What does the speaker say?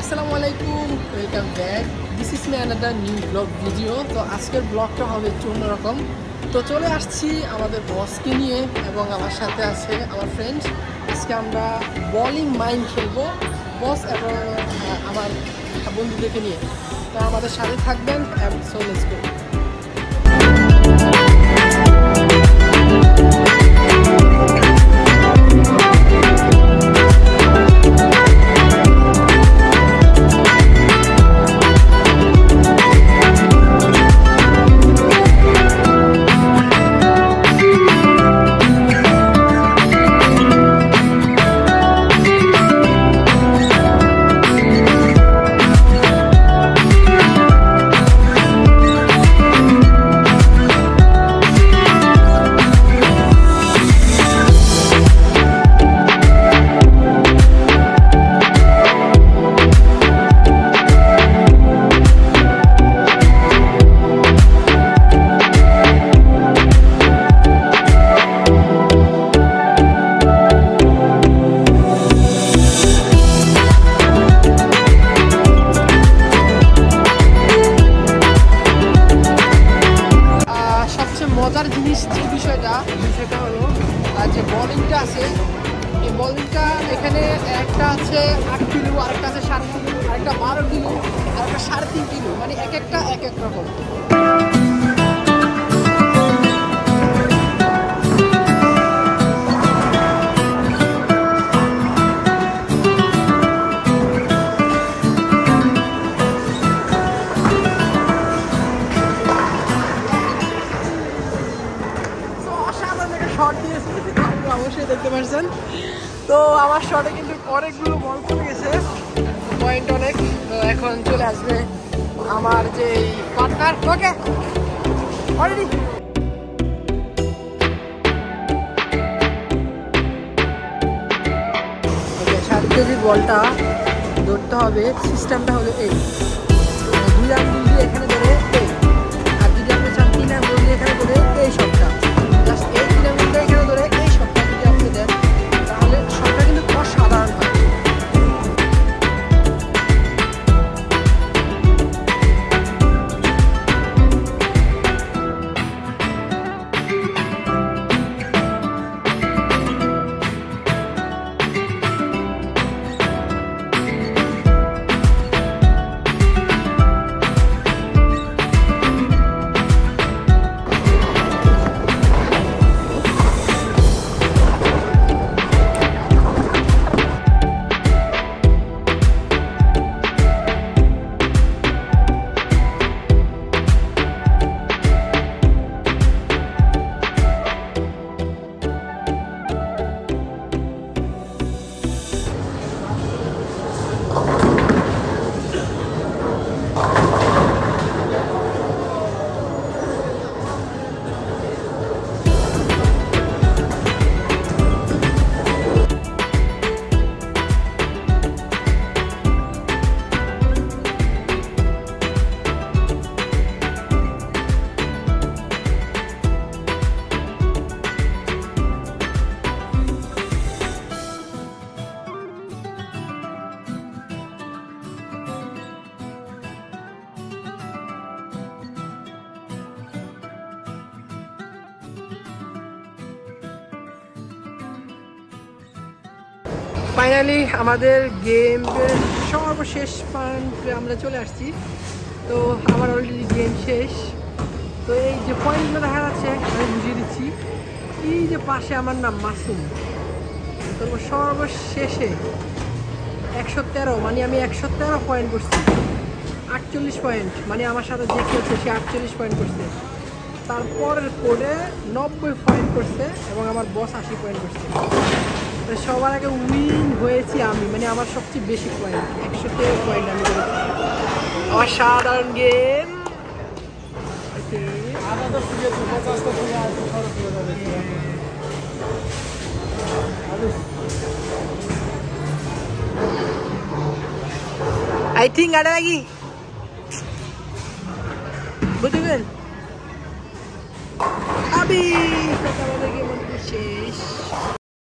আসসালামু আলাইকুম, welcome back. This is my another new blog video. তো আজকের ব্লগটা হবে একটু অন্যরকম। তো চলে আসছি আমাদের বসকে নিয়ে এবং আমার সাথে আছে আমার ফ্রেন্ড। আজকে আমরা বলিং মাইন্ড খেলবো বস এবং আমার বন্ধুদেরকে নিয়ে। তো আমাদের সাথে থাকবেন। So let's go. মজার জিনিস যে বিষয়টা হলো যে বলিংটা আছে, এই বলিংটা এখানে একটা আছে 8 কিলো, আরেকটা আছে 7 কিলো, আরেকটা 12 কিলো, আরেকটা 3.5 কিলো, মানে এক একটা এক এক রকম। অবশ্যই দেখতে পাচ্ছেন। তো আমার শটে কিন্তু অনেকগুলো বল পড়ে গেছে, পয়েন্ট অনেক। তো এখন চলে আসবে আমার যে পার্টনার। ওকে অলরেডি ওকে 7 কেজির বলটা ধরতে হবে। সিস্টেমটা হলো এই, 2 আঙ্গুল দিয়ে এখানে ধরে এই, আর যদি আপনি চান 3 আঙ্গুল দিয়ে এখানে ধরে এই শটটা, জাস্ট এই 3 আঙ্গুলটা এখানে ধরে এই শটটা যদি আপনি দেন তাহলে শটটা কিন্তু অসাধারণ হয়। ফাইনালি আমাদের গেমের সর্বশেষ পয়েন্টে আমরা চলে আসছি। তো আমার অলরেডি গেম শেষ। তো এই যে পয়েন্টগুলো দেখা যাচ্ছে আমি বুঝিয়ে দিচ্ছি। এই যে পাশে আমার নাম মাসুম। তো সর্বশেষে 113, মানে আমি 113 পয়েন্ট করছি। 48 পয়েন্ট, মানে আমার সাথে যে খেলছে সে 48 পয়েন্ট করছে। তারপরের কোডে 90 পয়েন্ট করছে এবং আমার বস 80 পয়েন্ট করছে। সবার আগে উইন হয়েছি আমি, মানে আমার সবচেয়ে বেশি পয়েন্ট 113 পয়েন্ট আমি করেছি। অসাধারণ গেম। আই থিঙ্ক আটা লাগি বুঝলেন আবি শেষ।